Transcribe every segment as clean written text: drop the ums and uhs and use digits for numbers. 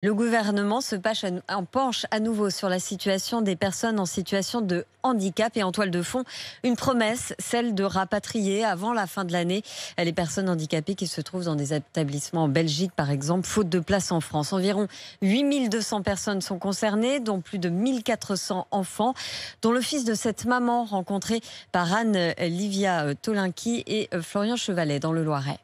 Le gouvernement penche à nouveau sur la situation des personnes en situation de handicap et en toile de fond, une promesse, celle de rapatrier avant la fin de l'année les personnes handicapées qui se trouvent dans des établissements en Belgique, par exemple, faute de place en France. Environ 8200 personnes sont concernées, dont plus de 1400 enfants, dont le fils de cette maman rencontrée par Anne-Livia Tolinki et Florian Chevalet dans le Loiret.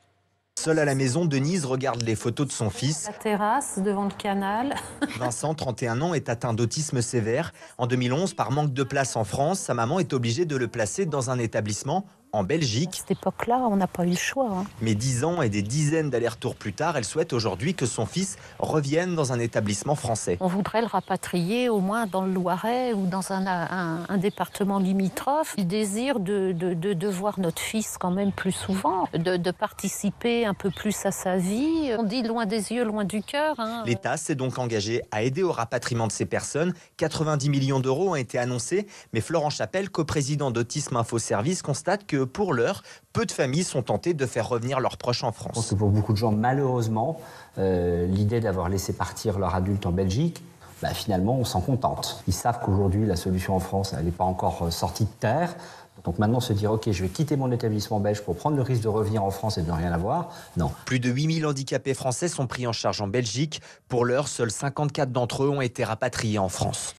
Seule à la maison, Denise regarde les photos de son fils. La terrasse, devant le canal. Vincent, 31 ans, est atteint d'autisme sévère. En 2011, par manque de place en France, sa maman est obligée de le placer dans un établissement en Belgique. À cette époque-là, on n'a pas eu le choix. Mais 10 ans et des dizaines d'allers-retours plus tard, elle souhaite aujourd'hui que son fils revienne dans un établissement français. On voudrait le rapatrier au moins dans le Loiret ou dans un département limitrophe. Il désire de voir notre fils quand même plus souvent, de participer un peu plus à sa vie. On dit loin des yeux, loin du cœur. L'État s'est donc engagé à aider au rapatriement de ces personnes. 90 millions d'euros ont été annoncés, mais Florent Chapelle, coprésident d'Autisme Info Service, constate que pour l'heure, peu de familles sont tentées de faire revenir leurs proches en Je pense France. que pour beaucoup de gens, malheureusement, l'idée d'avoir laissé partir leur adulte en Belgique, finalement, on s'en contente. Ils savent qu'aujourd'hui, la solution en France, elle n'est pas encore sortie de terre. Donc maintenant, se dire, OK, je vais quitter mon établissement belge pour prendre le risque de revenir en France et de ne rien avoir, non. Plus de 8000 handicapés français sont pris en charge en Belgique. Pour l'heure, seuls 54 d'entre eux ont été rapatriés en France.